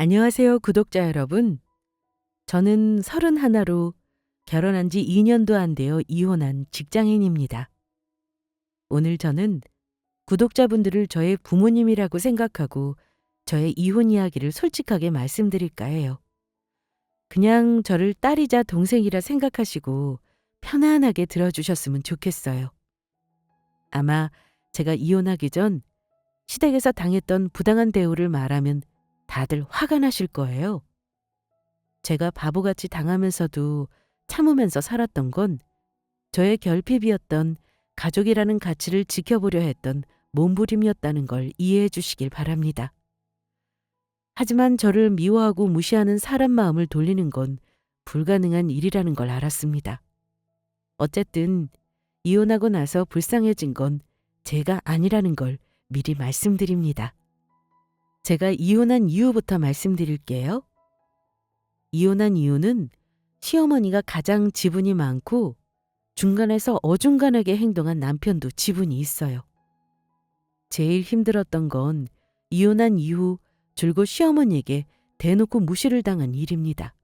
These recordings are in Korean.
안녕하세요, 구독자 여러분. 저는 31로 결혼한 지 2년도 안 되어 이혼한 직장인입니다. 오늘 저는 구독자분들을 저의 부모님이라고 생각하고 저의 이혼 이야기를 솔직하게 말씀드릴까 해요. 그냥 저를 딸이자 동생이라 생각하시고 편안하게 들어주셨으면 좋겠어요. 아마 제가 이혼하기 전 시댁에서 당했던 부당한 대우를 말하면 다들 화가 나실 거예요. 제가 바보같이 당하면서도 참으면서 살았던 건 저의 결핍이었던 가족이라는 가치를 지켜보려 했던 몸부림이었다는 걸 이해해 주시길 바랍니다. 하지만 저를 미워하고 무시하는 사람 마음을 돌리는 건 불가능한 일이라는 걸 알았습니다. 어쨌든 이혼하고 나서 불쌍해진 건 제가 아니라는 걸 미리 말씀드립니다. 제가 이혼한 이유부터 말씀드릴게요. 이혼한 이유는 시어머니가 가장 지분이 많고 중간에서 어중간하게 행동한 남편도 지분이 있어요. 제일 힘들었던 건 이혼한 이후 줄곧 시어머니에게 대놓고 무시를 당한 일입니다.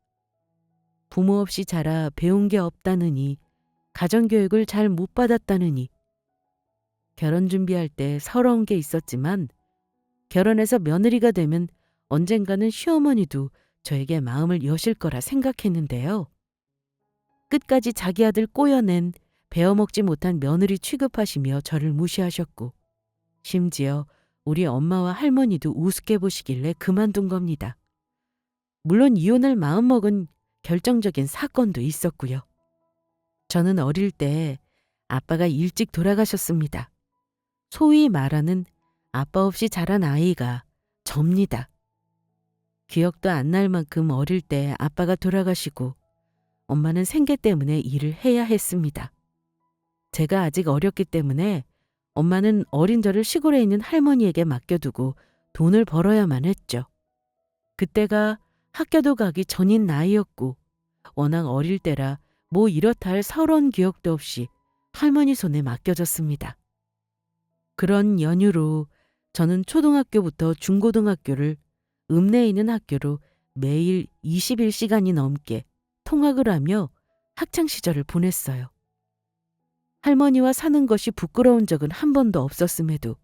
부모 없이 자라 배운 게 없다느니, 가정교육을 잘 못 받았다느니, 결혼 준비할 때 서러운 게 있었지만 결혼해서 며느리가 되면 언젠가는 시어머니도 저에게 마음을 여실 거라 생각했는데요. 끝까지 자기 아들 꼬여낸 베어먹지 못한 며느리 취급하시며 저를 무시하셨고 심지어 우리 엄마와 할머니도 우습게 보시길래 그만둔 겁니다. 물론 이혼을 마음먹은 결정적인 사건도 있었고요. 저는 어릴 때 아빠가 일찍 돌아가셨습니다. 소위 말하는 아빠 없이 자란 아이가 접니다. 기억도 안 날 만큼 어릴 때 아빠가 돌아가시고 엄마는 생계 때문에 일을 해야 했습니다. 제가 아직 어렸기 때문에 엄마는 어린 저를 시골에 있는 할머니에게 맡겨두고 돈을 벌어야만 했죠. 그때가 학교도 가기 전인 나이였고 워낙 어릴 때라 뭐 이렇다 할 서러운 기억도 없이 할머니 손에 맡겨졌습니다. 그런 연유로 저는 초등학교부터 중고등학교를 읍내에 있는 학교로 매일 21시간이 넘게 통학을 하며 학창시절을 보냈어요. 할머니와 사는 것이 부끄러운 적은 한 번도 없었음에도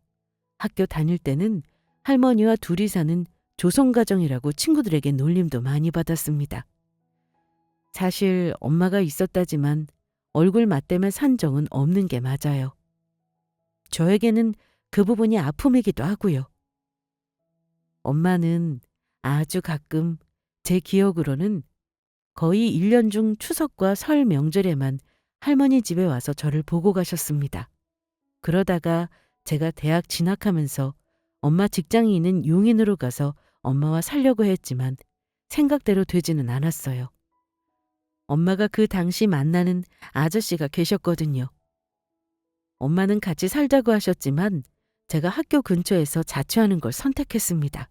학교 다닐 때는 할머니와 둘이 사는 조선가정이라고 친구들에게 놀림도 많이 받았습니다. 사실 엄마가 있었다지만 얼굴 맞대면 산 적은 없는 게 맞아요. 저에게는 그 부분이 아픔이기도 하고요. 엄마는 아주 가끔 제 기억으로는 거의 1년 중 추석과 설 명절에만 할머니 집에 와서 저를 보고 가셨습니다. 그러다가 제가 대학 진학하면서 엄마 직장이 있는 용인으로 가서 엄마와 살려고 했지만 생각대로 되지는 않았어요. 엄마가 그 당시 만나는 아저씨가 계셨거든요. 엄마는 같이 살자고 하셨지만 제가 학교 근처에서 자취하는 걸 선택했습니다.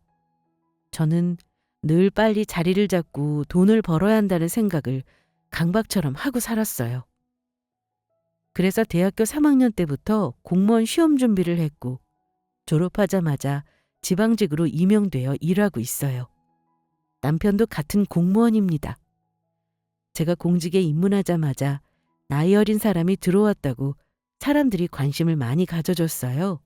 저는 늘 빨리 자리를 잡고 돈을 벌어야 한다는 생각을 강박처럼 하고 살았어요. 그래서 대학교 3학년 때부터 공무원 시험 준비를 했고 졸업하자마자 지방직으로 임용되어 일하고 있어요. 남편도 같은 공무원입니다. 제가 공직에 입문하자마자 나이 어린 사람이 들어왔다고 사람들이 관심을 많이 가져줬어요.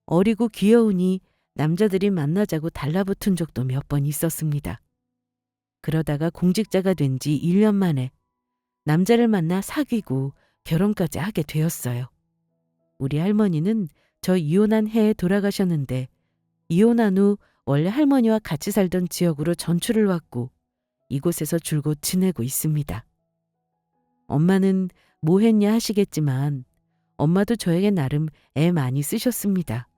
어리고 귀여우니 남자들이 만나자고 달라붙은 적도 몇 번 있었습니다. 그러다가 공직자가 된 지 1년 만에 남자를 만나 사귀고 결혼까지 하게 되었어요. 우리 할머니는 저 이혼한 해에 돌아가셨는데 이혼한 후 원래 할머니와 같이 살던 지역으로 전출을 왔고 이곳에서 줄곧 지내고 있습니다. 엄마는 뭐 했냐 하시겠지만 엄마도 저에게 나름 애 많이 쓰셨습니다.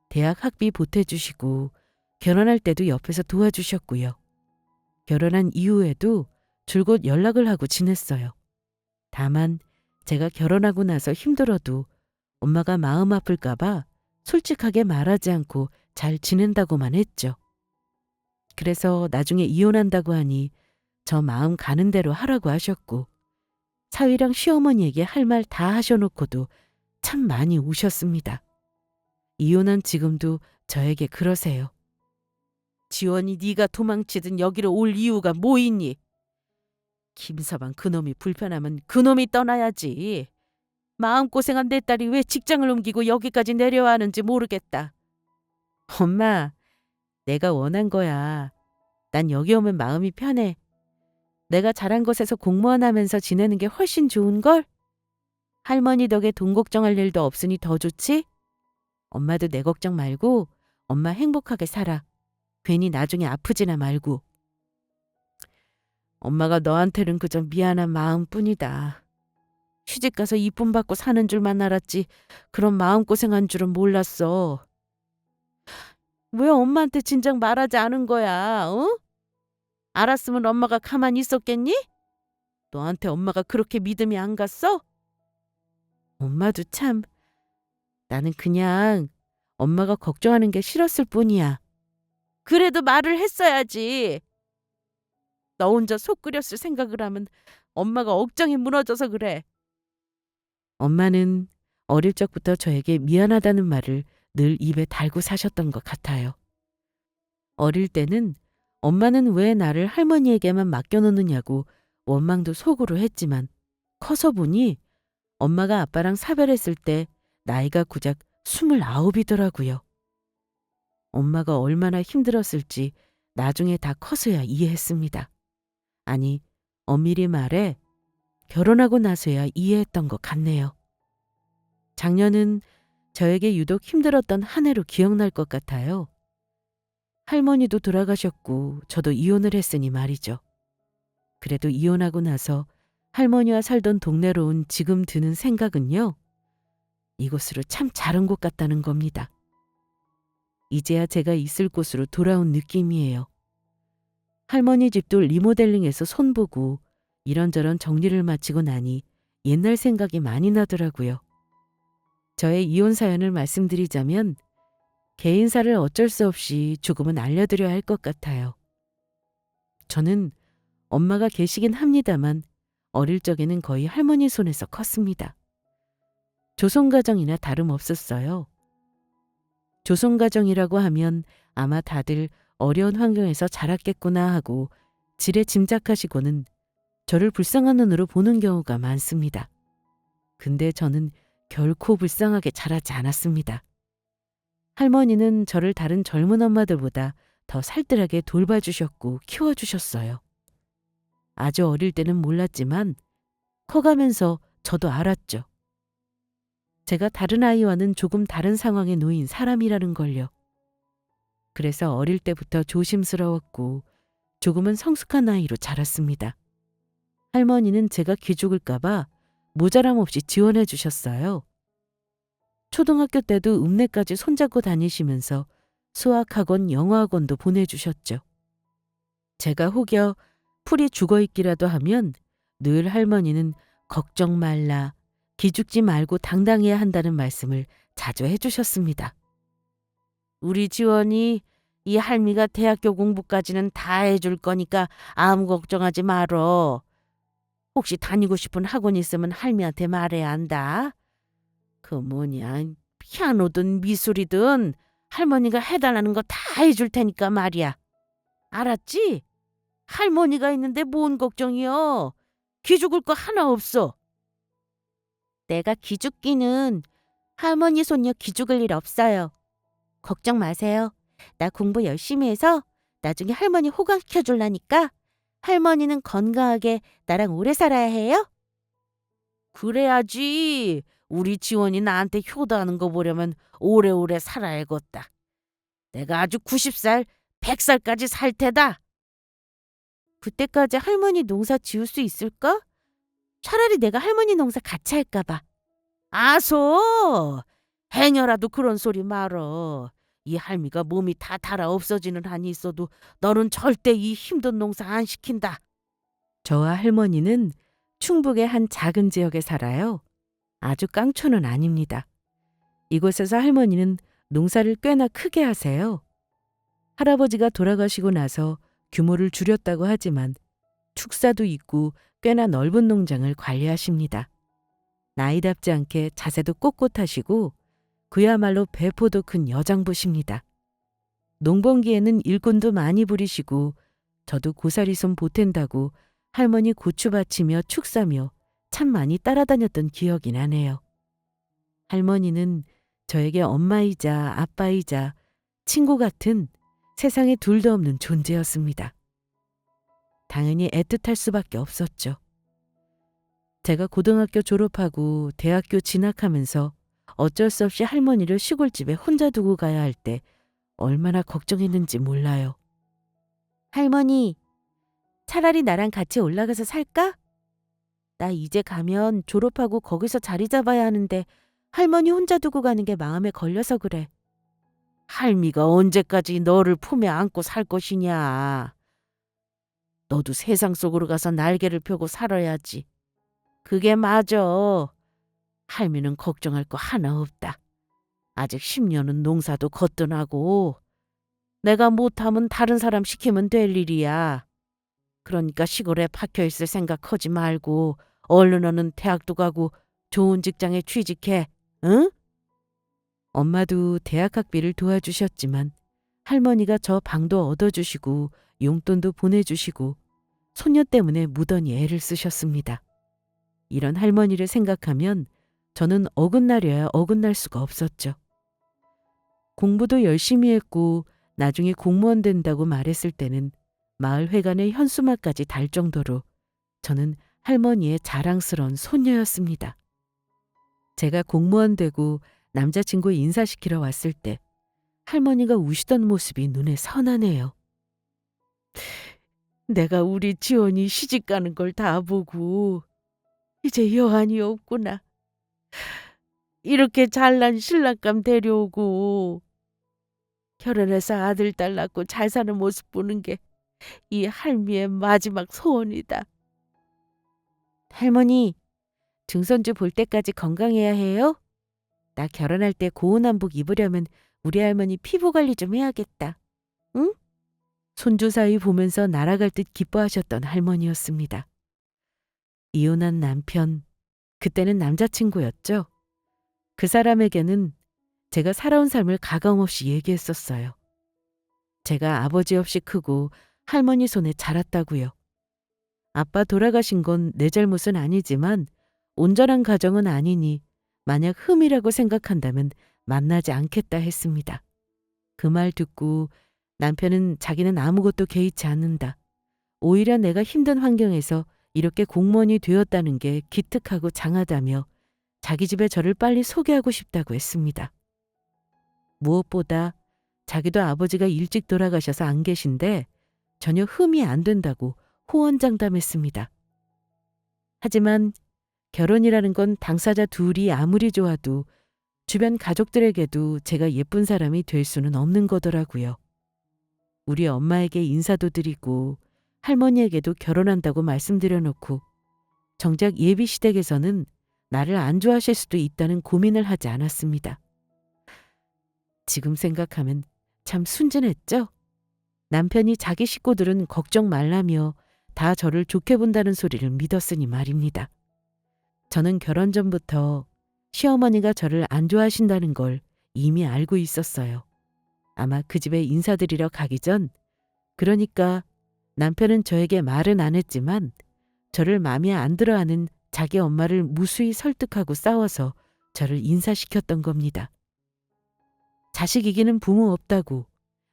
대학 학비 보태주시고 결혼할 때도 옆에서 도와주셨고요. 결혼한 이후에도 줄곧 연락을 하고 지냈어요. 다만 제가 결혼하고 나서 힘들어도 엄마가 마음 아플까봐 솔직하게 말하지 않고 잘 지낸다고만 했죠. 그래서 나중에 이혼한다고 하니 저 마음 가는 대로 하라고 하셨고 사위랑 시어머니에게 할 말 다 하셔놓고도 참 많이 우셨습니다. 이혼한 지금도 저에게 그러세요. 지원이 네가 도망치든 여기로 올 이유가 뭐 있니? 김서방 그놈이 불편하면 그놈이 떠나야지. 마음고생한 내 딸이 왜 직장을 옮기고 여기까지 내려와 하는지 모르겠다. 엄마, 내가 원한 거야. 난 여기 오면 마음이 편해. 내가 잘한 곳에서 공무원 하면서 지내는 게 훨씬 좋은걸? 할머니 덕에 돈 걱정할 일도 없으니 더 좋지? 엄마도 내 걱정 말고 엄마 행복하게 살아. 괜히 나중에 아프지나 말고. 엄마가 너한테는 그저 미안한 마음뿐이다. 시집가서 이쁨 받고 사는 줄만 알았지 그런 마음고생한 줄은 몰랐어. 왜 엄마한테 진작 말하지 않은 거야? 어? 알았으면 엄마가 가만히 있었겠니? 너한테 엄마가 그렇게 믿음이 안 갔어? 엄마도 참. 나는 그냥 엄마가 걱정하는 게 싫었을 뿐이야. 그래도 말을 했어야지. 너 혼자 속 끓였을 생각을 하면 엄마가 억장이 무너져서 그래. 엄마는 어릴 적부터 저에게 미안하다는 말을 늘 입에 달고 사셨던 것 같아요. 어릴 때는 엄마는 왜 나를 할머니에게만 맡겨놓느냐고 원망도 속으로 했지만 커서 보니 엄마가 아빠랑 사별했을 때 나이가 고작 29이더라고요. 엄마가 얼마나 힘들었을지 나중에 다 커서야 이해했습니다. 아니, 엄밀히 말해 결혼하고 나서야 이해했던 것 같네요. 작년은 저에게 유독 힘들었던 한 해로 기억날 것 같아요. 할머니도 돌아가셨고 저도 이혼을 했으니 말이죠. 그래도 이혼하고 나서 할머니와 살던 동네로 온 지금 드는 생각은요. 이곳으로 참 잘 온 것 같다는 겁니다. 이제야 제가 있을 곳으로 돌아온 느낌이에요. 할머니 집도 리모델링해서 손보고 이런저런 정리를 마치고 나니 옛날 생각이 많이 나더라고요. 저의 이혼 사연을 말씀드리자면 개인사를 어쩔 수 없이 조금은 알려드려야 할 것 같아요. 저는 엄마가 계시긴 합니다만 어릴 적에는 거의 할머니 손에서 컸습니다. 조손가정이나 다름없었어요. 조손가정이라고 하면 아마 다들 어려운 환경에서 자랐겠구나 하고 지레 짐작하시고는 저를 불쌍한 눈으로 보는 경우가 많습니다. 근데 저는 결코 불쌍하게 자라지 않았습니다. 할머니는 저를 다른 젊은 엄마들보다 더 살뜰하게 돌봐주셨고 키워주셨어요. 아주 어릴 때는 몰랐지만 커가면서 저도 알았죠. 제가 다른 아이와는 조금 다른 상황에 놓인 사람이라는 걸요. 그래서 어릴 때부터 조심스러웠고 조금은 성숙한 아이로 자랐습니다. 할머니는 제가 기죽을까봐 모자람 없이 지원해 주셨어요. 초등학교 때도 읍내까지 손잡고 다니시면서 수학학원, 영어학원도 보내주셨죠. 제가 혹여 풀이 죽어있기라도 하면 늘 할머니는 걱정 말라, 기죽지 말고 당당해야 한다는 말씀을 자주 해주셨습니다. 우리 지원이 이 할미가 대학교 공부까지는 다 해줄 거니까 아무 걱정하지 말어. 혹시 다니고 싶은 학원 있으면 할미한테 말해야 한다. 그 뭐냐, 피아노든 미술이든 할머니가 해달라는 거 다 해줄 테니까 말이야. 알았지? 할머니가 있는데 뭔 걱정이여. 기죽을 거 하나 없어. 내가 기죽기는 할머니 손녀 기죽을 일 없어요. 걱정 마세요. 나 공부 열심히 해서 나중에 할머니 호강시켜줄라니까 할머니는 건강하게 나랑 오래 살아야 해요? 그래야지. 우리 지원이 나한테 효도하는 거 보려면 오래오래 살아야겠다. 내가 아주 90살, 100살까지 살 테다. 그때까지 할머니 농사 지을 수 있을까? 차라리 내가 할머니 농사 같이 할까 봐. 아소! 행여라도 그런 소리 말어. 이 할미가 몸이 다 닳아 없어지는 한이 있어도 너는 절대 이 힘든 농사 안 시킨다. 저와 할머니는 충북의 한 작은 지역에 살아요. 아주 깡초는 아닙니다. 이곳에서 할머니는 농사를 꽤나 크게 하세요. 할아버지가 돌아가시고 나서 규모를 줄였다고 하지만 축사도 있고 꽤나 넓은 농장을 관리하십니다. 나이답지 않게 자세도 꼿꼿하시고 그야말로 배포도 큰 여장부십니다. 농번기에는 일꾼도 많이 부리시고 저도 고사리 손 보탠다고 할머니 고추 바치며 축 사며 참 많이 따라다녔던 기억이 나네요. 할머니는 저에게 엄마이자 아빠이자 친구 같은 세상에 둘도 없는 존재였습니다. 당연히 애틋할 수밖에 없었죠. 제가 고등학교 졸업하고 대학교 진학하면서 어쩔 수 없이 할머니를 시골집에 혼자 두고 가야 할 때 얼마나 걱정했는지 몰라요. 할머니, 차라리 나랑 같이 올라가서 살까? 나 이제 가면 졸업하고 거기서 자리 잡아야 하는데 할머니 혼자 두고 가는 게 마음에 걸려서 그래. 할미가 언제까지 너를 품에 안고 살 것이냐. 너도 세상 속으로 가서 날개를 펴고 살아야지. 그게 맞아. 할미는 걱정할 거 하나 없다. 아직 10년은 농사도 거뜬하고 내가 못하면 다른 사람 시키면 될 일이야. 그러니까 시골에 박혀있을 생각 하지 말고 얼른 너는 대학도 가고 좋은 직장에 취직해. 응? 엄마도 대학 학비를 도와주셨지만 할머니가 저 방도 얻어주시고 용돈도 보내주시고 손녀 때문에 무던히 애를 쓰셨습니다. 이런 할머니를 생각하면 저는 어긋나려야 어긋날 수가 없었죠. 공부도 열심히 했고 나중에 공무원 된다고 말했을 때는 마을 회관의 현수막까지 달 정도로 저는 할머니의 자랑스러운 손녀였습니다. 제가 공무원 되고 남자친구 인사시키러 왔을 때 할머니가 우시던 모습이 눈에 선하네요. 내가 우리 지원이 시집가는 걸 다 보고 이제 여한이 없구나. 이렇게 잘난 신랑감 데려오고 결혼해서 아들 딸 낳고 잘 사는 모습 보는 게 이 할미의 마지막 소원이다. 할머니, 증손주 볼 때까지 건강해야 해요? 나 결혼할 때 고운 한복 입으려면 우리 할머니 피부 관리 좀 해야겠다. 응? 손주 사이 보면서 날아갈 듯 기뻐하셨던 할머니였습니다. 이혼한 남편, 그때는 남자친구였죠. 그 사람에게는 제가 살아온 삶을 가감없이 얘기했었어요. 제가 아버지 없이 크고 할머니 손에 자랐다고요. 아빠 돌아가신 건 내 잘못은 아니지만 온전한 가정은 아니니 만약 흠이라고 생각한다면 만나지 않겠다 했습니다. 그 말 듣고 남편은 자기는 아무것도 개의치 않는다. 오히려 내가 힘든 환경에서 이렇게 공무원이 되었다는 게 기특하고 장하다며 자기 집에 저를 빨리 소개하고 싶다고 했습니다. 무엇보다 자기도 아버지가 일찍 돌아가셔서 안 계신데 전혀 흠이 안 된다고 호언장담했습니다. 하지만 결혼이라는 건 당사자 둘이 아무리 좋아도 주변 가족들에게도 제가 예쁜 사람이 될 수는 없는 거더라고요. 우리 엄마에게 인사도 드리고 할머니에게도 결혼한다고 말씀드려놓고 정작 예비시댁에서는 나를 안 좋아하실 수도 있다는 고민을 하지 않았습니다. 지금 생각하면 참 순진했죠? 남편이 자기 식구들은 걱정 말라며 다 저를 좋게 본다는 소리를 믿었으니 말입니다. 저는 결혼 전부터 시어머니가 저를 안 좋아하신다는 걸 이미 알고 있었어요. 아마 그 집에 인사드리러 가기 전, 그러니까 남편은 저에게 말은 안 했지만 저를 마음에 안 들어하는 자기 엄마를 무수히 설득하고 싸워서 저를 인사시켰던 겁니다. 자식 이기는 부모 없다고,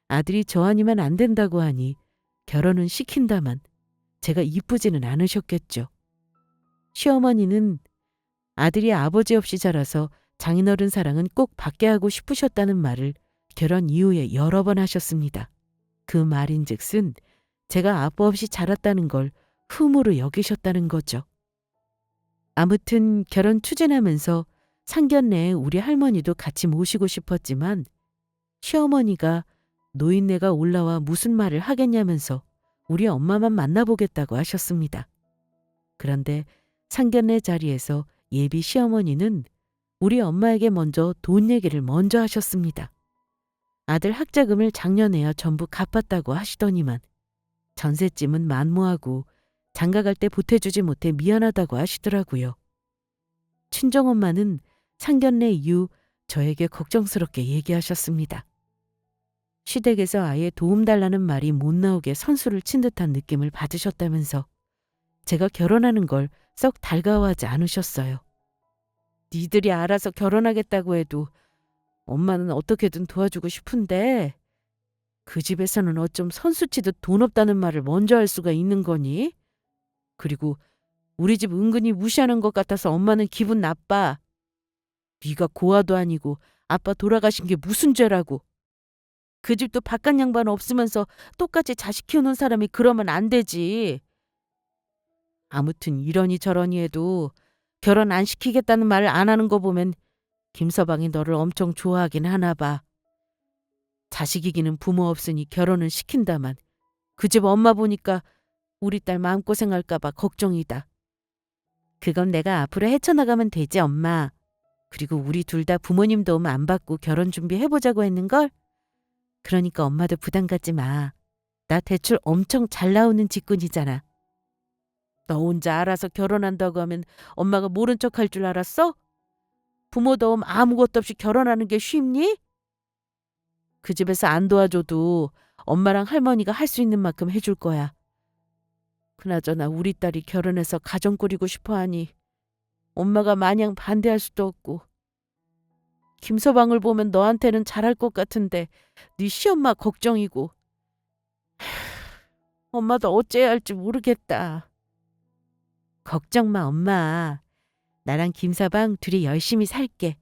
아들이 저 아니면 안 된다고 하니 결혼은 시킨다만 제가 이쁘지는 않으셨겠죠. 시어머니는 아들이 아버지 없이 자라서 장인어른 사랑은 꼭 받게 하고 싶으셨다는 말을 결혼 이후에 여러 번 하셨습니다. 그 말인즉슨 제가 아빠 없이 자랐다는 걸 흠으로 여기셨다는 거죠. 아무튼 결혼 추진하면서 상견례에 우리 할머니도 같이 모시고 싶었지만 시어머니가 노인네가 올라와 무슨 말을 하겠냐면서 우리 엄마만 만나보겠다고 하셨습니다. 그런데 상견례 자리에서 예비 시어머니는 우리 엄마에게 먼저 돈 얘기를 먼저 하셨습니다. 아들 학자금을 작년에야 전부 갚았다고 하시더니만 전셋집은 만무하고 장가갈 때 보태주지 못해 미안하다고 하시더라고요. 친정엄마는 상견례 이후 저에게 걱정스럽게 얘기하셨습니다. 시댁에서 아예 도움달라는 말이 못 나오게 선수를 친 듯한 느낌을 받으셨다면서 제가 결혼하는 걸 썩 달가워하지 않으셨어요. 니들이 알아서 결혼하겠다고 해도 엄마는 어떻게든 도와주고 싶은데 그 집에서는 어쩜 선수 치듯 돈 없다는 말을 먼저 할 수가 있는 거니? 그리고 우리 집 은근히 무시하는 것 같아서 엄마는 기분 나빠. 네가 고아도 아니고 아빠 돌아가신 게 무슨 죄라고. 그 집도 바깥 양반 없으면서 똑같이 자식 키우는 사람이 그러면 안 되지. 아무튼 이러니 저러니 해도 결혼 안 시키겠다는 말을 안 하는 거 보면 김서방이 너를 엄청 좋아하긴 하나 봐. 자식이기는 부모 없으니 결혼은 시킨다만 그 집 엄마 보니까 우리 딸 마음고생할까 봐 걱정이다. 그건 내가 앞으로 헤쳐나가면 되지 엄마. 그리고 우리 둘 다 부모님 도움 안 받고 결혼 준비해보자고 했는걸? 그러니까 엄마도 부담 갖지 마. 나 대출 엄청 잘 나오는 직군이잖아. 너 혼자 알아서 결혼한다고 하면 엄마가 모른 척 할 줄 알았어? 부모 도움 아무것도 없이 결혼하는 게 쉽니? 그 집에서 안 도와줘도 엄마랑 할머니가 할 수 있는 만큼 해줄 거야. 그나저나 우리 딸이 결혼해서 가정 꾸리고 싶어 하니 엄마가 마냥 반대할 수도 없고. 김서방을 보면 너한테는 잘할 것 같은데 네 시엄마 걱정이고. 엄마도 어째야 할지 모르겠다. 걱정 마 엄마. 나랑 김서방 둘이 열심히 살게.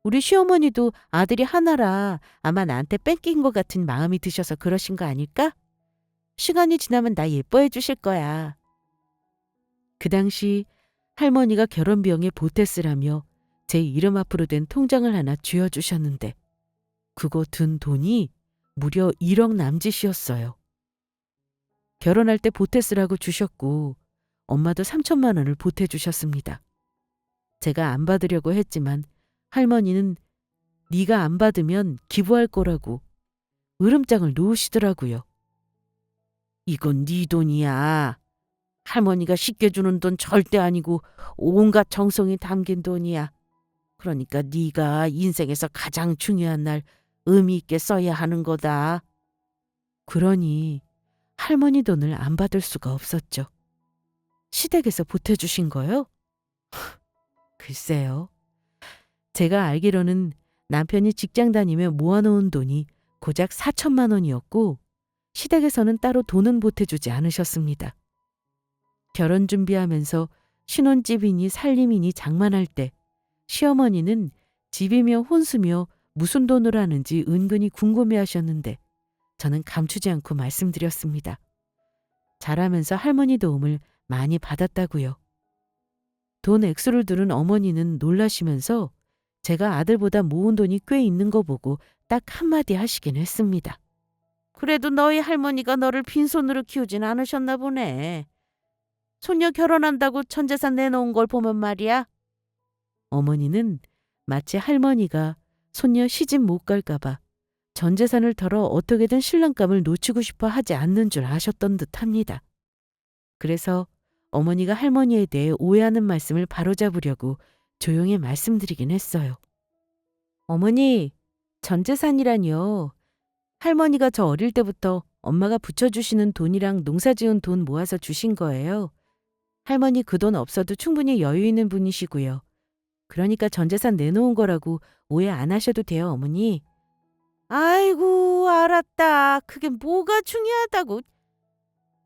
우리 시어머니도 아들이 하나라 아마 나한테 뺏긴 것 같은 마음이 드셔서 그러신 거 아닐까? 시간이 지나면 나 예뻐해 주실 거야. 그 당시 할머니가 결혼 비용에 보태쓰라며 제 이름 앞으로 된 통장을 하나 쥐어주셨는데 그거 든 돈이 무려 1억 남짓이었어요. 결혼할 때 보태쓰라고 주셨고 엄마도 3천만 원을 보태주셨습니다. 제가 안 받으려고 했지만 할머니는 네가 안 받으면 기부할 거라고 으름장을 놓으시더라고요. 이건 네 돈이야. 할머니가 쉽게 주는 돈 절대 아니고 온갖 정성이 담긴 돈이야. 그러니까 네가 인생에서 가장 중요한 날 의미 있게 써야 하는 거다. 그러니 할머니 돈을 안 받을 수가 없었죠. 시댁에서 보태주신 거요? 글쎄요. 제가 알기로는 남편이 직장 다니며 모아놓은 돈이 고작 4천만 원이었고 시댁에서는 따로 돈은 보태주지 않으셨습니다. 결혼 준비하면서 신혼집이니 살림이니 장만할 때 시어머니는 집이며 혼수며 무슨 돈으로 하는지 은근히 궁금해하셨는데 저는 감추지 않고 말씀드렸습니다. 자라면서 할머니 도움을 많이 받았다고요. 돈 액수를 들은 어머니는 놀라시면서 제가 아들보다 모은 돈이 꽤 있는 거 보고 딱 한마디 하시긴 했습니다. 그래도 너희 할머니가 너를 빈손으로 키우진 않으셨나 보네. 손녀 결혼한다고 전 재산 내놓은 걸 보면 말이야. 어머니는 마치 할머니가 손녀 시집 못 갈까 봐 전 재산을 털어 어떻게든 신랑감을 놓치고 싶어 하지 않는 줄 아셨던 듯합니다. 그래서 어머니가 할머니에 대해 오해하는 말씀을 바로잡으려고 조용히 말씀드리긴 했어요. 어머니, 전 재산이라니요. 할머니가 저 어릴 때부터 엄마가 붙여주시는 돈이랑 농사지은 돈 모아서 주신 거예요. 할머니 그 돈 없어도 충분히 여유 있는 분이시고요. 그러니까 전 재산 내놓은 거라고 오해 안 하셔도 돼요, 어머니. 아이고, 알았다. 그게 뭐가 중요하다고.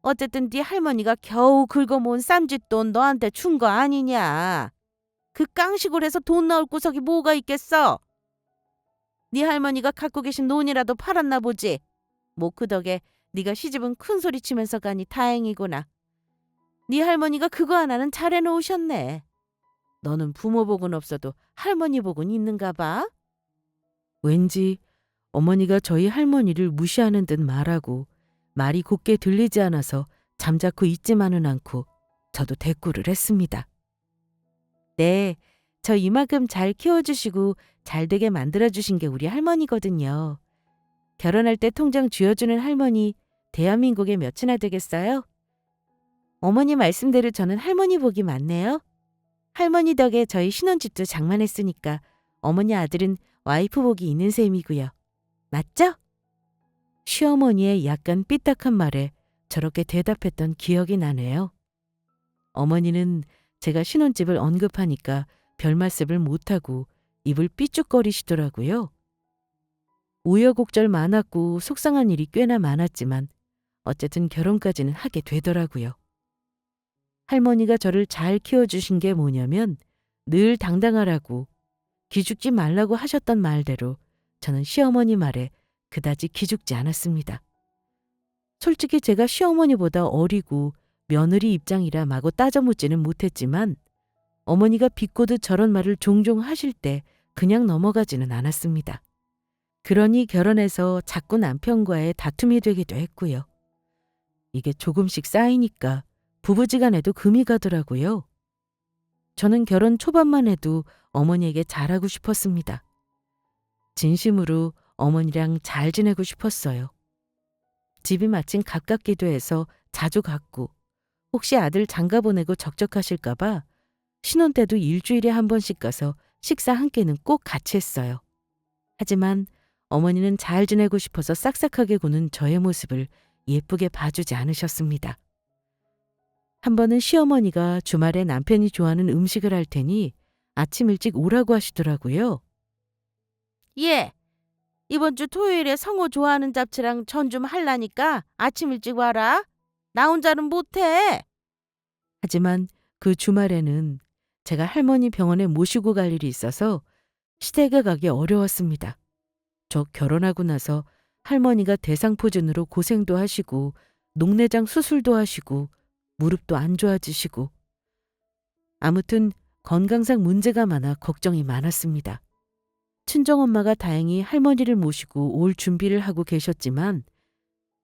어쨌든 네 할머니가 겨우 긁어모은 쌈짓돈 너한테 준 거 아니냐. 그 깡시골에서 돈 나올 구석이 뭐가 있겠어. 네 할머니가 갖고 계신 논이라도 팔았나 보지. 뭐 그 덕에 네가 시집은 큰 소리 치면서 가니 다행이구나. 네 할머니가 그거 하나는 잘해놓으셨네. 너는 부모 복은 없어도 할머니 복은 있는가 봐. 왠지 어머니가 저희 할머니를 무시하는 듯 말하고 말이 곱게 들리지 않아서 잠자코 있지만은 않고 저도 대꾸를 했습니다. 네, 저 이만큼 잘 키워주시고 잘 되게 만들어주신 게 우리 할머니거든요. 결혼할 때 통장 쥐어주는 할머니 대한민국에 몇이나 되겠어요? 어머니 말씀대로 저는 할머니 복이 많네요. 할머니 덕에 저희 신혼집도 장만했으니까 어머니 아들은 와이프 복이 있는 셈이고요. 맞죠? 시어머니의 약간 삐딱한 말에 저렇게 대답했던 기억이 나네요. 어머니는 제가 신혼집을 언급하니까 별말씀을 못하고 입을 삐죽거리시더라고요. 우여곡절 많았고 속상한 일이 꽤나 많았지만 어쨌든 결혼까지는 하게 되더라고요. 할머니가 저를 잘 키워주신 게 뭐냐면 늘 당당하라고 기죽지 말라고 하셨던 말대로 저는 시어머니 말에 그다지 기죽지 않았습니다. 솔직히 제가 시어머니보다 어리고 며느리 입장이라 마구 따져 묻지는 못했지만 어머니가 비꼬듯 저런 말을 종종 하실 때 그냥 넘어가지는 않았습니다. 그러니 결혼해서 자꾸 남편과의 다툼이 되기도 했고요. 이게 조금씩 쌓이니까 부부지간에도 금이 가더라고요. 저는 결혼 초반만 해도 어머니에게 잘하고 싶었습니다. 진심으로 어머니랑 잘 지내고 싶었어요. 집이 마침 가깝기도 해서 자주 갔고 혹시 아들 장가 보내고 적적하실까 봐 신혼 때도 일주일에 한 번씩 가서 식사 한 끼는 꼭 같이 했어요. 하지만 어머니는 잘 지내고 싶어서 싹싹하게 구는 저의 모습을 예쁘게 봐주지 않으셨습니다. 한 번은 시어머니가 주말에 남편이 좋아하는 음식을 할 테니 아침 일찍 오라고 하시더라고요. 예, 이번 주 토요일에 성호 좋아하는 잡채랑 전 좀 할라니까 아침 일찍 와라. 나 혼자는 못해. 하지만 그 주말에는 제가 할머니 병원에 모시고 갈 일이 있어서 시댁에 가기 어려웠습니다. 저 결혼하고 나서 할머니가 대상포진으로 고생도 하시고 녹내장 수술도 하시고 무릎도 안 좋아지시고 아무튼 건강상 문제가 많아 걱정이 많았습니다. 친정엄마가 다행히 할머니를 모시고 올 준비를 하고 계셨지만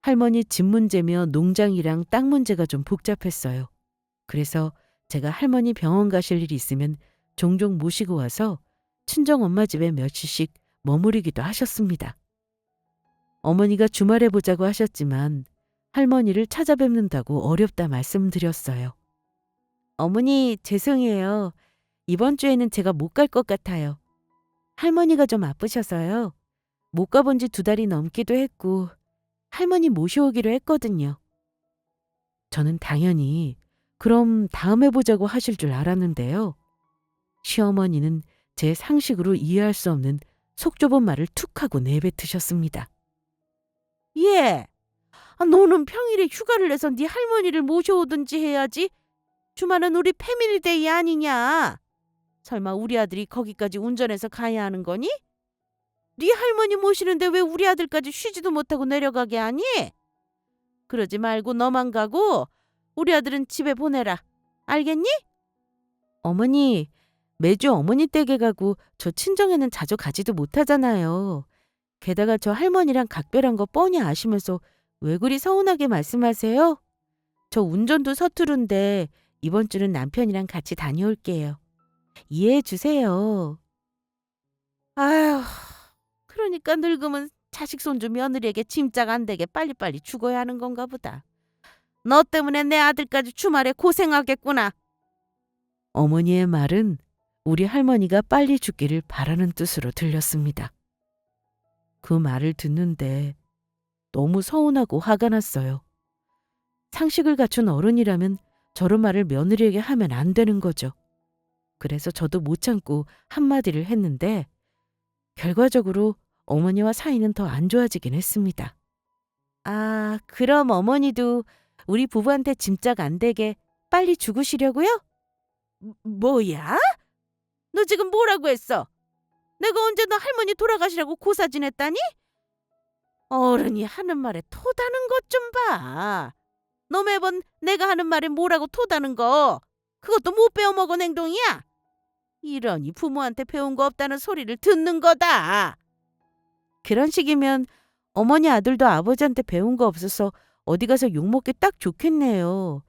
할머니 집 문제며 농장이랑 땅 문제가 좀 복잡했어요. 그래서 제가 할머니 병원 가실 일이 있으면 종종 모시고 와서 친정엄마 집에 며칠씩 머무르기도 하셨습니다. 어머니가 주말에 보자고 하셨지만 할머니를 찾아뵙는다고 어렵다 말씀드렸어요. 어머니 죄송해요. 이번 주에는 제가 못 갈 것 같아요. 할머니가 좀 아프셔서요. 못 가본 지 2달이 넘기도 했고 할머니 모셔오기로 했거든요. 저는 당연히 그럼 다음에 보자고 하실 줄 알았는데요. 시어머니는 제 상식으로 이해할 수 없는 속 좁은 말을 툭 하고 내뱉으셨습니다. 예, 너는 평일에 휴가를 내서 네 할머니를 모셔오든지 해야지. 주말은 우리 패밀리데이 아니냐. 설마 우리 아들이 거기까지 운전해서 가야 하는 거니? 네 할머니 모시는데 왜 우리 아들까지 쉬지도 못하고 내려가게 하니? 그러지 말고 너만 가고 우리 아들은 집에 보내라. 알겠니? 어머니, 매주 어머니 댁에 가고 저 친정에는 자주 가지도 못하잖아요. 게다가 저 할머니랑 각별한 거 뻔히 아시면서 왜 그리 서운하게 말씀하세요? 저 운전도 서투른데 이번 주는 남편이랑 같이 다녀올게요. 이해해 주세요. 아휴, 그러니까 늙으면 자식 손주 며느리에게 짐짝 안 되게 빨리빨리 죽어야 하는 건가 보다. 너 때문에 내 아들까지 주말에 고생하겠구나. 어머니의 말은 우리 할머니가 빨리 죽기를 바라는 뜻으로 들렸습니다. 그 말을 듣는데 너무 서운하고 화가 났어요. 상식을 갖춘 어른이라면 저런 말을 며느리에게 하면 안 되는 거죠. 그래서 저도 못 참고 한마디를 했는데 결과적으로 어머니와 사이는 더 안 좋아지긴 했습니다. 아, 그럼 어머니도 우리 부부한테 짐짝 안 되게 빨리 죽으시려고요? 뭐야? 너 지금 뭐라고 했어? 내가 언제 너 할머니 돌아가시라고 고사 지냈다니? 어른이 하는 말에 토다는 것 좀 봐. 너 매번 내가 하는 말에 뭐라고 토다는 거 그것도 못 배워먹은 행동이야. 이러니 부모한테 배운 거 없다는 소리를 듣는 거다. 그런 식이면 어머니 아들도 아버지한테 배운 거 없어서 어디 가서 욕먹기 딱 좋겠네요.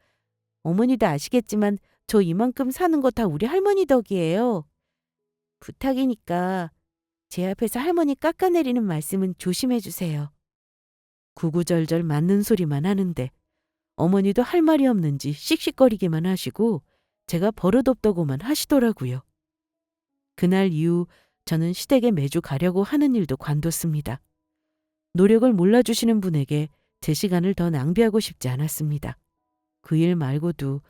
어머니도 아시겠지만 저 이만큼 사는 거 다 우리 할머니 덕이에요. 부탁이니까 제 앞에서 할머니 깎아내리는 말씀은 조심해 주세요. 구구절절 맞는 소리만 하는데 어머니도 할 말이 없는지 씩씩거리기만 하시고 제가 버릇없다고만 하시더라고요. 그날 이후 저는 시댁에 매주 가려고 하는 일도 관뒀습니다. 노력을 몰라주시는 분에게 제 시간을 더 낭비하고 싶지 않았습니다. 그 일 말고도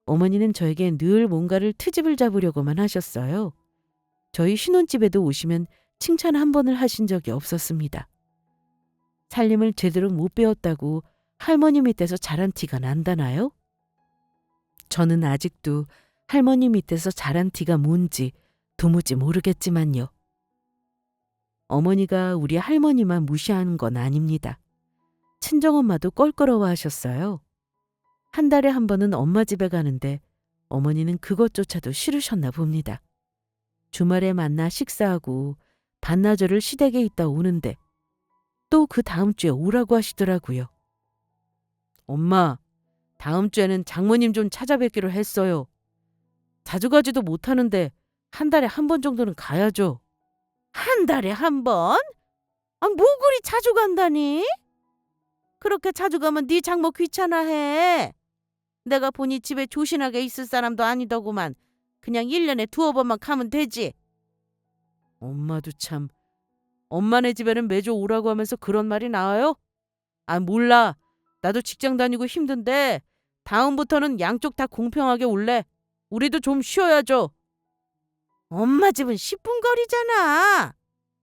어머니는 저에게 늘 뭔가를 트집을 잡으려고만 하셨어요. 저희 신혼집에도 오시면 칭찬 한 번을 하신 적이 없었습니다. 살림을 제대로 못 배웠다고 할머니 밑에서 자란 티가 난다나요? 저는 아직도 할머니 밑에서 자란 티가 뭔지 도무지 모르겠지만요. 어머니가 우리 할머니만 무시하는 건 아닙니다. 친정엄마도 껄끄러워하셨어요. 한 달에 한 번은 엄마 집에 가는데 어머니는 그것조차도 싫으셨나 봅니다. 주말에 만나 식사하고 반나절을 시댁에 있다 오는데 또 그 다음 주에 오라고 하시더라고요. 엄마, 다음 주에는 장모님 좀 찾아뵙기로 했어요. 자주 가지도 못하는데 한 달에 한 번 정도는 가야죠. 한 달에 한 번? 아, 뭐 그리 자주 간다니? 그렇게 자주 가면 네 장모 귀찮아해. 내가 보니 집에 조신하게 있을 사람도 아니더구만. 그냥 1년에 두어 번만 가면 되지. 엄마도 참, 엄마네 집에는 매주 오라고 하면서 그런 말이 나와요? 아, 몰라. 나도 직장 다니고 힘든데 다음부터는 양쪽 다 공평하게 올래. 우리도 좀 쉬어야죠. 엄마 집은 10분 거리잖아.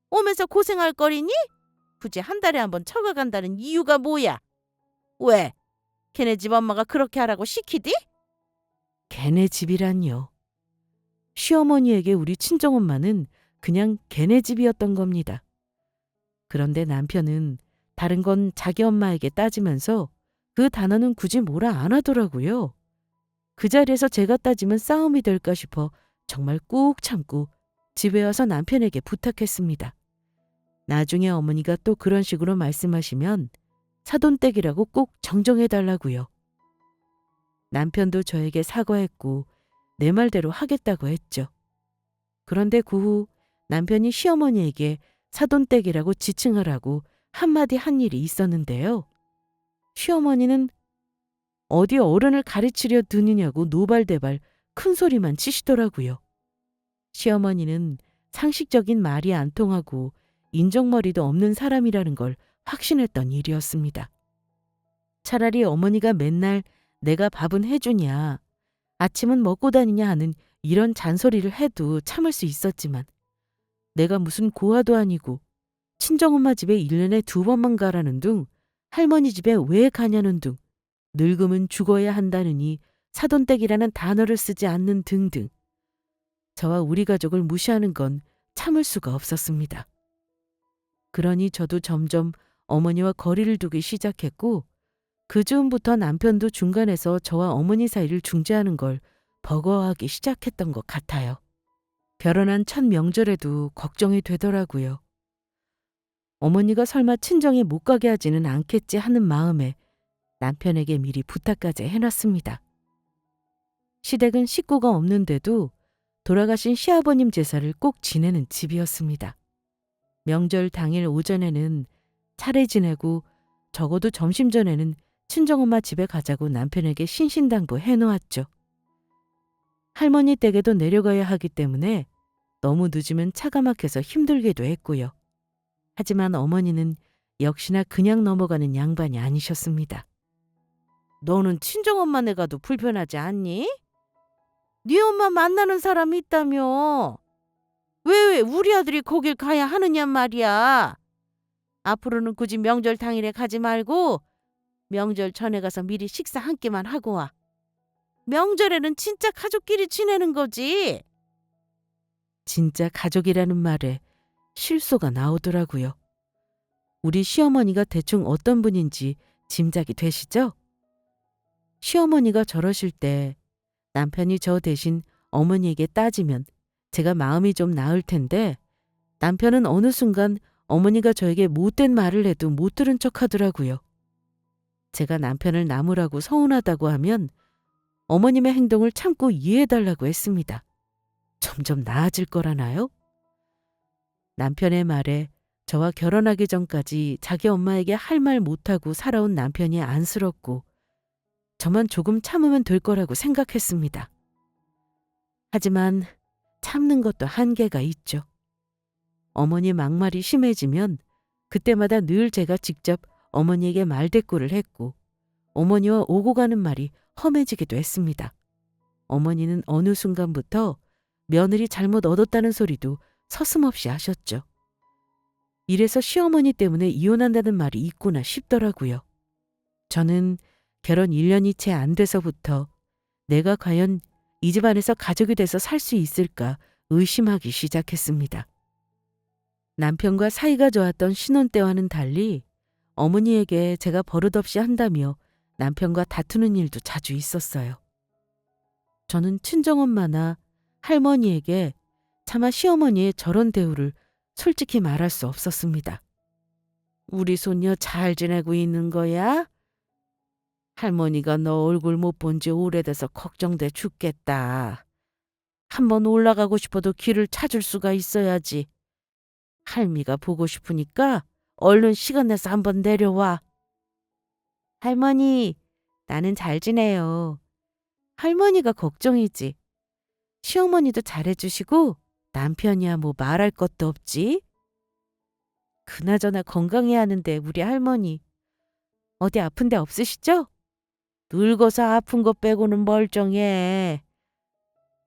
오면서 고생할 거리니? 굳이 한 달에 한 번 처가 간다는 이유가 뭐야? 왜? 걔네 집 엄마가 그렇게 하라고 시키디? 걔네 집이란요. 시어머니에게 우리 친정엄마는 그냥 걔네 집이었던 겁니다. 그런데 남편은 다른 건 자기 엄마에게 따지면서 그 단어는 굳이 뭐라 안 하더라고요. 그 자리에서 제가 따지면 싸움이 될까 싶어 정말 꾹 참고 집에 와서 남편에게 부탁했습니다. 나중에 어머니가 또 그런 식으로 말씀하시면 사돈댁이라고 꼭 정정해달라고요. 남편도 저에게 사과했고 내 말대로 하겠다고 했죠. 그런데 그 후 남편이 시어머니에게 사돈댁이라고 지칭하라고 한마디 한 일이 있었는데요. 시어머니는 어디 어른을 가르치려 드느냐고 노발대발 큰 소리만 치시더라고요. 시어머니는 상식적인 말이 안 통하고 인정머리도 없는 사람이라는 걸 확신했던 일이었습니다. 차라리 어머니가 맨날 내가 밥은 해주냐, 아침은 먹고 다니냐 하는 이런 잔소리를 해도 참을 수 있었지만 내가 무슨 고아도 아니고 친정엄마 집에 1년에 2번만 가라는 둥, 할머니 집에 왜 가냐는 둥, 늙으면 죽어야 한다느니 사돈댁이라는 단어를 쓰지 않는 등등. 저와 우리 가족을 무시하는 건 참을 수가 없었습니다. 그러니 저도 점점 어머니와 거리를 두기 시작했고 그 즈음부터 남편도 중간에서 저와 어머니 사이를 중재하는 걸 버거워하기 시작했던 것 같아요. 결혼한 첫 명절에도 걱정이 되더라고요. 어머니가 설마 친정에 못 가게 하지는 않겠지 하는 마음에 남편에게 미리 부탁까지 해놨습니다. 시댁은 식구가 없는데도 돌아가신 시아버님 제사를 꼭 지내는 집이었습니다. 명절 당일 오전에는 차례 지내고 적어도 점심 전에는 친정엄마 집에 가자고 남편에게 신신당부 해놓았죠. 할머니 댁에도 내려가야 하기 때문에 너무 늦으면 차가 막혀서 힘들기도 했고요. 하지만 어머니는 역시나 그냥 넘어가는 양반이 아니셨습니다. 너는 친정엄마네 가도 불편하지 않니? 네 엄마 만나는 사람이 있다며. 왜 우리 아들이 거길 가야 하느냐 말이야. 앞으로는 굳이 명절 당일에 가지 말고 명절 전에 가서 미리 식사 한 끼만 하고 와. 명절에는 진짜 가족끼리 지내는 거지. 진짜 가족이라는 말에 실소가 나오더라고요. 우리 시어머니가 대충 어떤 분인지 짐작이 되시죠? 시어머니가 저러실 때 남편이 저 대신 어머니에게 따지면 제가 마음이 좀 나을 텐데 남편은 어느 순간 어머니가 저에게 못된 말을 해도 못 들은 척 하더라고요. 제가 남편을 나무라고 서운하다고 하면 어머님의 행동을 참고 이해해달라고 했습니다. 점점 나아질 거라나요? 남편의 말에 저와 결혼하기 전까지 자기 엄마에게 할 말 못하고 살아온 남편이 안쓰럽고 저만 조금 참으면 될 거라고 생각했습니다. 하지만 참는 것도 한계가 있죠. 어머니 막말이 심해지면 그때마다 늘 제가 직접 어머니에게 말대꾸를 했고 어머니와 오고 가는 말이 험해지기도 했습니다. 어머니는 어느 순간부터 며느리 잘못 얻었다는 소리도 서슴없이 하셨죠. 이래서 시어머니 때문에 이혼한다는 말이 있구나 싶더라고요. 저는 결혼 1년이 채 안 돼서부터 내가 과연 이 집안에서 가족이 돼서 살 수 있을까 의심하기 시작했습니다. 남편과 사이가 좋았던 신혼 때와는 달리 어머니에게 제가 버릇없이 한다며 남편과 다투는 일도 자주 있었어요. 저는 친정엄마나 할머니에게 차마 시어머니의 저런 대우를 솔직히 말할 수 없었습니다. 우리 손녀 잘 지내고 있는 거야? 할머니가 너 얼굴 못 본 지 오래돼서 걱정돼 죽겠다. 한번 올라가고 싶어도 길을 찾을 수가 있어야지. 할미가 보고 싶으니까 얼른 시간 내서 한번 내려와. 할머니, 나는 잘 지내요. 할머니가 걱정이지. 시어머니도 잘해주시고 남편이야 뭐 말할 것도 없지. 그나저나 건강해야 하는데 우리 할머니. 어디 아픈 데 없으시죠? 늙어서 아픈 것 빼고는 멀쩡해.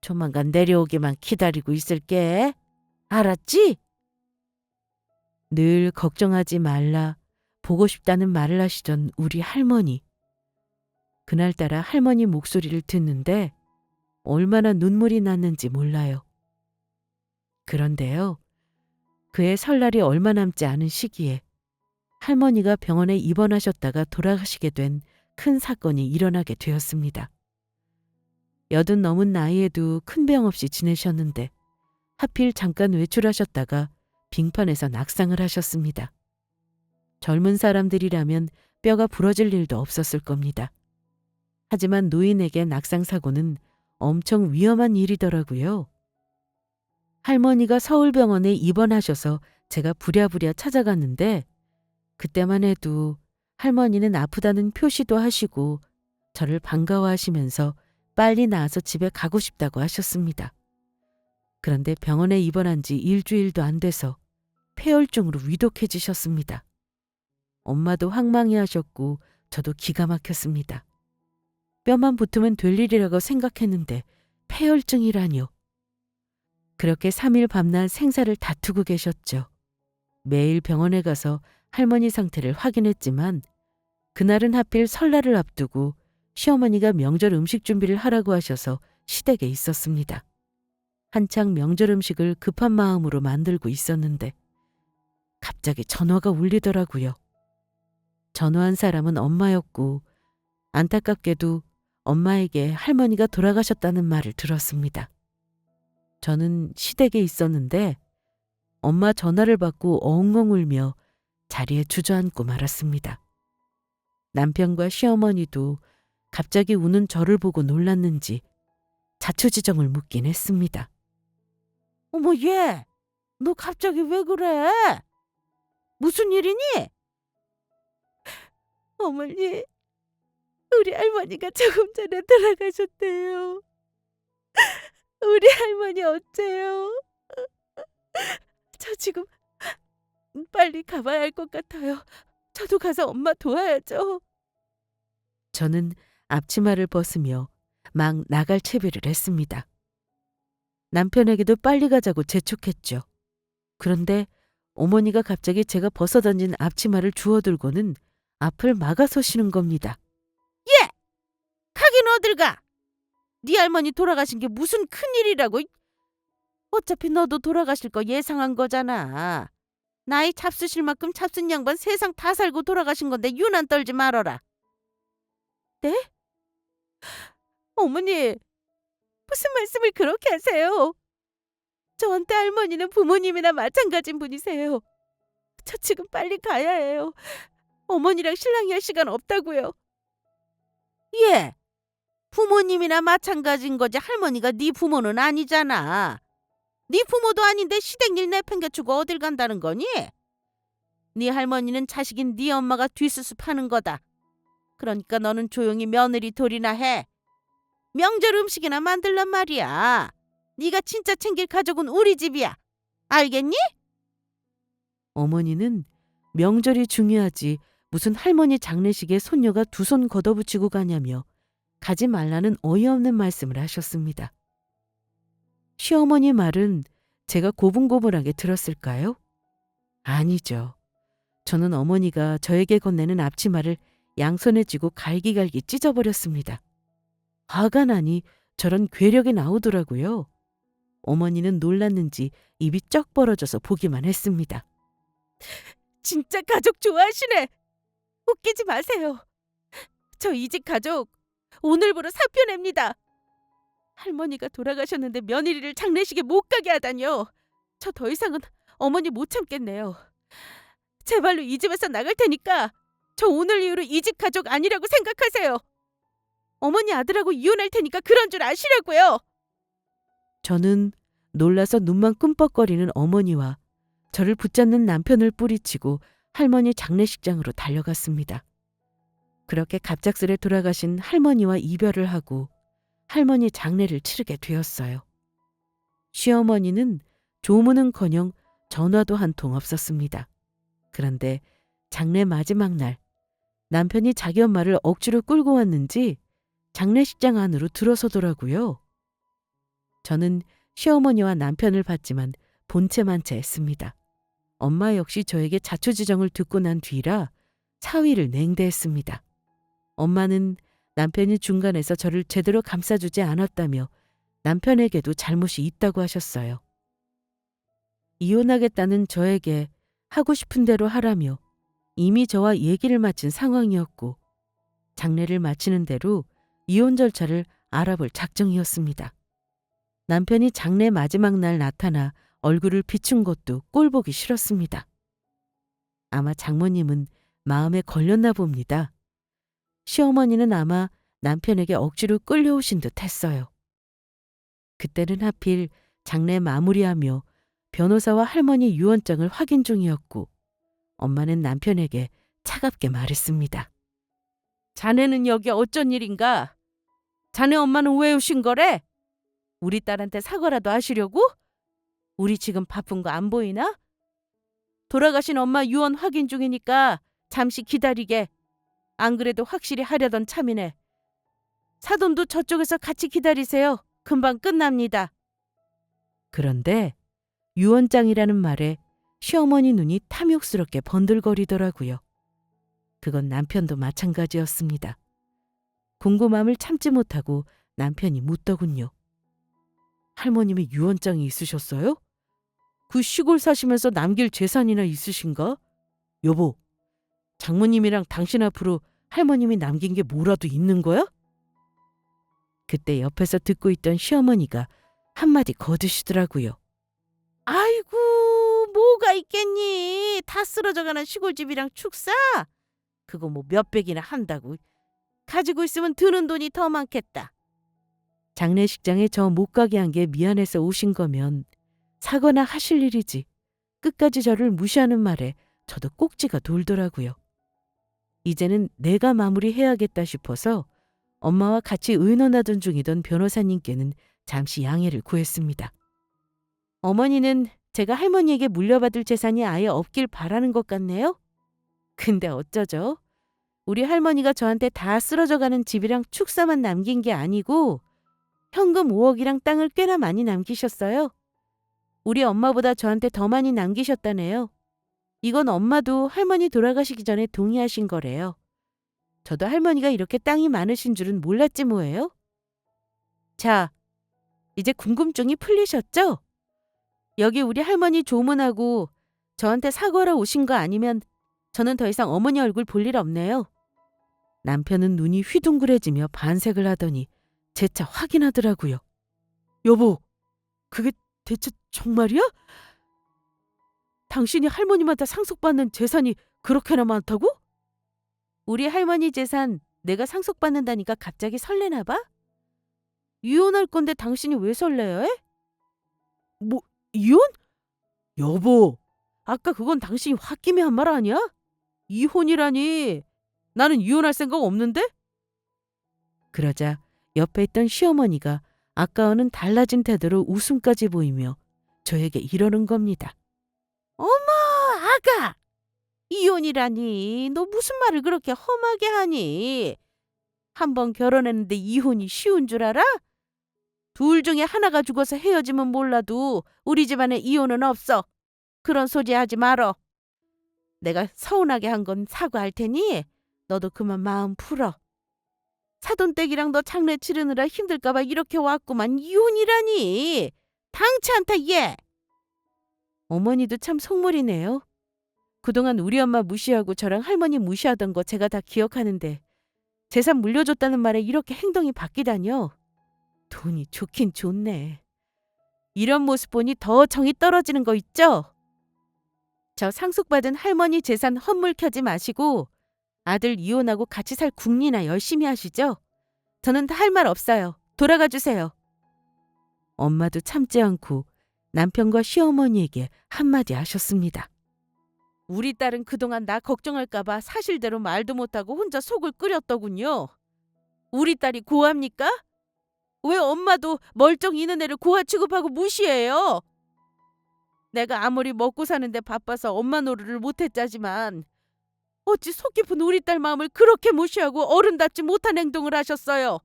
조만간 내려오기만 기다리고 있을게. 알았지? 늘 걱정하지 말라, 보고 싶다는 말을 하시던 우리 할머니. 그날따라 할머니 목소리를 듣는데 얼마나 눈물이 났는지 몰라요. 그런데요, 그의 설날이 얼마 남지 않은 시기에 할머니가 병원에 입원하셨다가 돌아가시게 된 큰 사건이 일어나게 되었습니다. 80 넘은 나이에도 큰 병 없이 지내셨는데 하필 잠깐 외출하셨다가 빙판에서 낙상을 하셨습니다. 젊은 사람들이라면 뼈가 부러질 일도 없었을 겁니다. 하지만 노인에게 낙상사고는 엄청 위험한 일이더라고요. 할머니가 서울병원에 입원하셔서 제가 부랴부랴 찾아갔는데 그때만 해도 할머니는 아프다는 표시도 하시고 저를 반가워하시면서 빨리 나아서 집에 가고 싶다고 하셨습니다. 그런데 병원에 입원한 지 일주일도 안 돼서 폐혈증으로 위독해지셨습니다. 엄마도 황망해하셨고 저도 기가 막혔습니다. 뼈만 붙으면 될 일이라고 생각했는데 폐혈증이라뇨. 그렇게 3일 밤낮 생사를 다투고 계셨죠. 매일 병원에 가서 할머니 상태를 확인했지만 그날은 하필 설날을 앞두고 시어머니가 명절 음식 준비를 하라고 하셔서 시댁에 있었습니다. 한창 명절 음식을 급한 마음으로 만들고 있었는데 갑자기 전화가 울리더라고요. 전화한 사람은 엄마였고 안타깝게도 엄마에게 할머니가 돌아가셨다는 말을 들었습니다. 저는 시댁에 있었는데 엄마 전화를 받고 엉엉 울며 자리에 주저앉고 말았습니다. 남편과 시어머니도 갑자기 우는 저를 보고 놀랐는지 자초지정을 묻긴 했습니다. 어머, 얘, 너 갑자기 왜 그래? 무슨 일이니? 어머니, 우리 할머니가 조금 전에 돌아가셨대요. 우리 할머니 어째요? 저 지금 빨리 가봐야 할 것 같아요. 저도 가서 엄마 도와야죠. 저는 앞치마를 벗으며 막 나갈 채비를 했습니다. 남편에게도 빨리 가자고 재촉했죠. 그런데 어머니가 갑자기 제가 벗어던진 앞치마를 주워들고는 앞을 막아서시는 겁니다. 예! 가긴 어딜 가? 네 할머니 돌아가신 게 무슨 큰일이라고. 어차피 너도 돌아가실 거 예상한 거잖아. 나이 잡수실 만큼 잡순 양반 세상 다 살고 돌아가신 건데 유난 떨지 말어라. 네? 어머니, 무슨 말씀을 그렇게 하세요? 저한테 할머니는 부모님이나 마찬가지인 분이세요. 저 지금 빨리 가야 해요. 어머니랑 신랑이 할 시간 없다고요. 예, 부모님이나 마찬가지인 거지 할머니가 네 부모는 아니잖아. 네 부모도 아닌데 시댁일 내팽개치고 어딜 간다는 거니? 네 할머니는 자식인 네 엄마가 뒷수습하는 거다. 그러니까 너는 조용히 며느리 돌이나 해. 명절 음식이나 만들란 말이야. 네가 진짜 챙길 가족은 우리 집이야. 알겠니? 어머니는 명절이 중요하지 무슨 할머니 장례식에 손녀가 두 손 걷어붙이고 가냐며 가지 말라는 어이없는 말씀을 하셨습니다. 시어머니 말은 제가 고분고분하게 들었을까요? 아니죠. 저는 어머니가 저에게 건네는 앞치마를 양손에 쥐고 갈기갈기 찢어버렸습니다. 화가 나니 저런 괴력이 나오더라고요. 어머니는 놀랐는지 입이 쩍 벌어져서 보기만 했습니다. 진짜 가족 좋아하시네. 웃기지 마세요. 저 이 집 가족 오늘부로 사표 냅니다. 할머니가 돌아가셨는데 며느리를 장례식에 못 가게 하다니요. 저 더 이상은 어머니 못 참겠네요. 제발로 이 집에서 나갈 테니까 저 오늘 이후로 이 집 가족 아니라고 생각하세요. 어머니 아들하고 이혼할 테니까 그런 줄 아시라고요. 저는 놀라서 눈만 끔뻑거리는 어머니와 저를 붙잡는 남편을 뿌리치고 할머니 장례식장으로 달려갔습니다. 그렇게 갑작스레 돌아가신 할머니와 이별을 하고 할머니 장례를 치르게 되었어요. 시어머니는 조문은커녕 전화도 한 통 없었습니다. 그런데 장례 마지막 날 남편이 자기 엄마를 억지로 끌고 왔는지 장례식장 안으로 들어서더라고요. 저는 시어머니와 남편을 봤지만 본체만체했습니다. 엄마 역시 저에게 자초지정을 듣고 난 뒤라 사위를 냉대했습니다. 엄마는 남편이 중간에서 저를 제대로 감싸주지 않았다며 남편에게도 잘못이 있다고 하셨어요. 이혼하겠다는 저에게 하고 싶은 대로 하라며 이미 저와 얘기를 마친 상황이었고 장례를 마치는 대로 이혼 절차를 알아볼 작정이었습니다. 남편이 장례 마지막 날 나타나 얼굴을 비춘 것도 꼴보기 싫었습니다. 아마 장모님은 마음에 걸렸나 봅니다. 시어머니는 아마 남편에게 억지로 끌려오신 듯 했어요. 그때는 하필 장례 마무리하며 변호사와 할머니 유언장을 확인 중이었고 엄마는 남편에게 차갑게 말했습니다. 자네는 여기 어쩐 일인가? 자네 엄마는 왜 오신 거래? 우리 딸한테 사과라도 하시려고? 우리 지금 바쁜 거 안 보이나? 돌아가신 엄마 유언 확인 중이니까 잠시 기다리게. 안 그래도 확실히 하려던 참이네. 사돈도 저쪽에서 같이 기다리세요. 금방 끝납니다. 그런데 유언장이라는 말에 시어머니 눈이 탐욕스럽게 번들거리더라고요. 그건 남편도 마찬가지였습니다. 궁금함을 참지 못하고 남편이 묻더군요. 할머님의 유언장이 있으셨어요? 그 시골 사시면서 남길 재산이나 있으신가? 여보, 장모님이랑 당신 앞으로 할머님이 남긴 게 뭐라도 있는 거야? 그때 옆에서 듣고 있던 시어머니가 한마디 거두시더라고요. 아이고, 뭐가 있겠니? 다 쓰러져가는 시골집이랑 축사? 그거 뭐 몇백이나 한다고. 가지고 있으면 드는 돈이 더 많겠다. 장례식장에 저 못 가게 한 게 미안해서 오신 거면 사거나 하실 일이지. 끝까지 저를 무시하는 말에 저도 꼭지가 돌더라고요. 이제는 내가 마무리해야겠다 싶어서 엄마와 같이 의논하던 중이던 변호사님께는 잠시 양해를 구했습니다. 어머니는 제가 할머니에게 물려받을 재산이 아예 없길 바라는 것 같네요. 근데 어쩌죠? 우리 할머니가 저한테 다 쓰러져가는 집이랑 축사만 남긴 게 아니고 현금 5억이랑 땅을 꽤나 많이 남기셨어요. 우리 엄마보다 저한테 더 많이 남기셨다네요. 이건 엄마도 할머니 돌아가시기 전에 동의하신 거래요. 저도 할머니가 이렇게 땅이 많으신 줄은 몰랐지 뭐예요? 자, 이제 궁금증이 풀리셨죠? 여기 우리 할머니 조문하고 저한테 사과하러 오신 거 아니면 저는 더 이상 어머니 얼굴 볼 일 없네요. 남편은 눈이 휘둥그레지며 반색을 하더니 재차 확인하더라고요. 여보, 그게 대체 정말이야? 당신이 할머님한테 상속받는 재산이 그렇게나 많다고? 우리 할머니 재산 내가 상속받는다니까 갑자기 설레나 봐? 이혼할 건데 당신이 왜 설레요? 해? 뭐, 이혼? 여보, 아까 그건 당신이 홧김에 한 말 아니야? 이혼이라니. 나는 이혼할 생각 없는데? 그러자 옆에 있던 시어머니가 아까와는 달라진 태도로 웃음까지 보이며 저에게 이러는 겁니다. 어머, 아가! 이혼이라니. 너 무슨 말을 그렇게 험하게 하니? 한 번 결혼했는데 이혼이 쉬운 줄 알아? 둘 중에 하나가 죽어서 헤어지면 몰라도 우리 집안에 이혼은 없어. 그런 소리 하지 말어. 내가 서운하게 한 건 사과할 테니 너도 그만 마음 풀어. 사돈댁이랑 너 장례 치르느라 힘들까봐 이렇게 왔구만. 이혼이라니. 당치 않다 얘. 어머니도 참 속물이네요. 그동안 우리 엄마 무시하고 저랑 할머니 무시하던 거 제가 다 기억하는데 재산 물려줬다는 말에 이렇게 행동이 바뀌다뇨. 돈이 좋긴 좋네. 이런 모습 보니 더 정이 떨어지는 거 있죠? 저 상속받은 할머니 재산 헛물 켜지 마시고 아들 이혼하고 같이 살 궁리나 열심히 하시죠? 저는 할 말 없어요. 돌아가 주세요. 엄마도 참지 않고 남편과 시어머니에게 한마디 하셨습니다. 우리 딸은 그동안 나 걱정할까봐 사실대로 말도 못하고 혼자 속을 끓였더군요. 우리 딸이 고합니까? 왜 엄마도 멀쩡히 있는 애를 고아 취급하고 무시해요? 내가 아무리 먹고 사는데 바빠서 엄마 노릇을 못했자지만 어찌 속 깊은 우리 딸 마음을 그렇게 무시하고 어른답지 못한 행동을 하셨어요.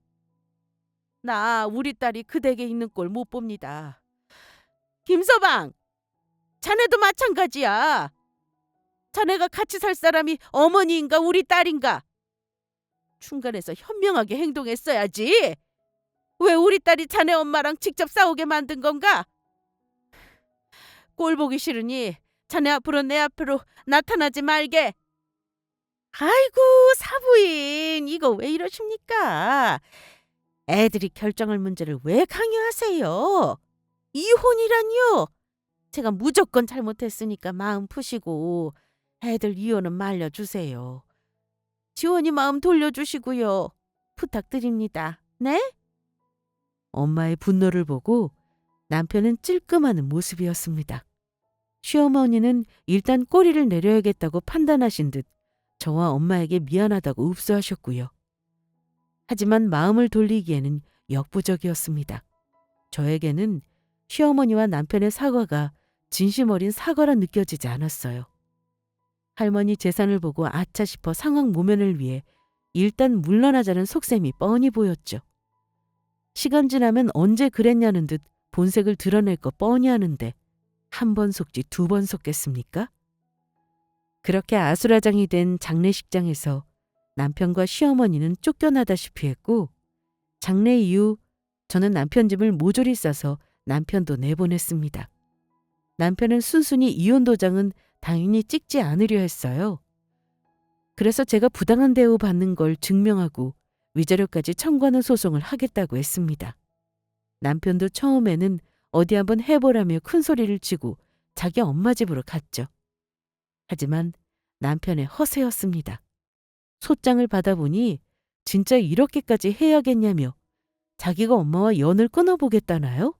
나 우리 딸이 그 댁에 있는 꼴 못 봅니다. 김서방, 자네도 마찬가지야. 자네가 같이 살 사람이 어머니인가 우리 딸인가? 중간에서 현명하게 행동했어야지. 왜 우리 딸이 자네 엄마랑 직접 싸우게 만든 건가? 꼴 보기 싫으니 자네 앞으로 내 앞으로 나타나지 말게. 아이고 사부인 이거 왜 이러십니까? 애들이 결정할 문제를 왜 강요하세요? 이혼이란요. 제가 무조건 잘못했으니까 마음 푸시고 애들 이혼은 말려주세요. 지원이 마음 돌려주시고요. 부탁드립니다. 네? 엄마의 분노를 보고 남편은 찔끔하는 모습이었습니다. 시어머니는 일단 꼬리를 내려야겠다고 판단하신 듯 저와 엄마에게 미안하다고 읍소하셨고요. 하지만 마음을 돌리기에는 역부족이었습니다. 저에게는 시어머니와 남편의 사과가 진심 어린 사과라 느껴지지 않았어요. 할머니 재산을 보고 아차 싶어 상황 모면을 위해 일단 물러나자는 속셈이 뻔히 보였죠. 시간 지나면 언제 그랬냐는 듯 본색을 드러낼 거 뻔히 하는데 한 번 속지 두 번 속겠습니까? 그렇게 아수라장이 된 장례식장에서 남편과 시어머니는 쫓겨나다시피 했고 장례 이후 저는 남편 집을 모조리 싸서 남편도 내보냈습니다. 남편은 순순히 이혼 도장은 당연히 찍지 않으려 했어요. 그래서 제가 부당한 대우 받는 걸 증명하고 위자료까지 청구하는 소송을 하겠다고 했습니다. 남편도 처음에는 어디 한번 해보라며 큰 소리를 치고 자기 엄마 집으로 갔죠. 하지만 남편의 허세였습니다. 소장을 받아보니 진짜 이렇게까지 해야겠냐며 자기가 엄마와 연을 끊어보겠다나요?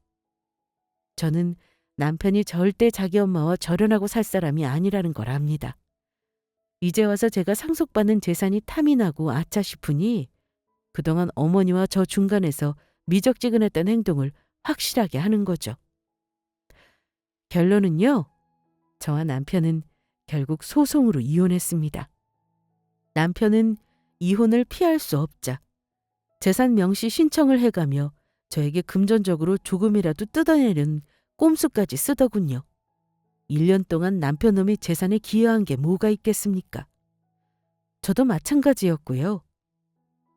저는 남편이 절대 자기 엄마와 절연하고 살 사람이 아니라는 걸 압니다. 이제 와서 제가 상속받는 재산이 탐이 나고 아차 싶으니 그동안 어머니와 저 중간에서 미적지근했던 행동을 확실하게 하는 거죠. 결론은요. 저와 남편은 결국 소송으로 이혼했습니다. 남편은 이혼을 피할 수 없자 재산 명시 신청을 해가며 저에게 금전적으로 조금이라도 뜯어내려는 꼼수까지 쓰더군요. 1년 동안 남편 놈이 재산에 기여한 게 뭐가 있겠습니까? 저도 마찬가지였고요.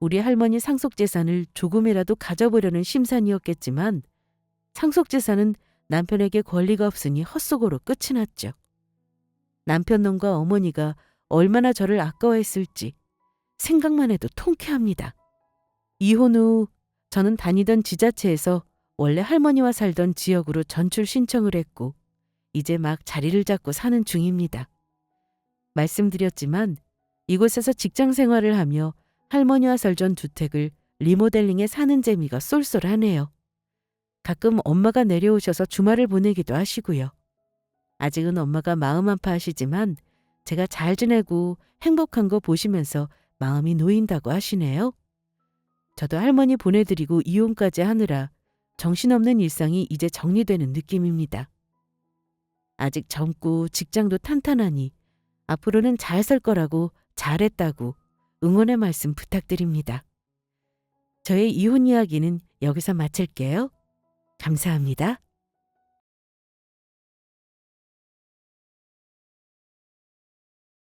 우리 할머니 상속재산을 조금이라도 가져보려는 심산이었겠지만 상속재산은 남편에게 권리가 없으니 헛속으로 끝이 났죠. 남편 놈과 어머니가 얼마나 저를 아까워했을지 생각만 해도 통쾌합니다. 이혼 후 저는 다니던 지자체에서 원래 할머니와 살던 지역으로 전출 신청을 했고 이제 막 자리를 잡고 사는 중입니다. 말씀드렸지만 이곳에서 직장 생활을 하며 할머니와 살던 주택을 리모델링해 사는 재미가 쏠쏠하네요. 가끔 엄마가 내려오셔서 주말을 보내기도 하시고요. 아직은 엄마가 마음 아파하시지만 제가 잘 지내고 행복한 거 보시면서 마음이 놓인다고 하시네요. 저도 할머니 보내드리고 이혼까지 하느라 정신없는 일상이 이제 정리되는 느낌입니다. 아직 젊고 직장도 탄탄하니 앞으로는 잘 살 거라고 잘했다고 응원의 말씀 부탁드립니다. 저의 이혼 이야기는 여기서 마칠게요. 감사합니다.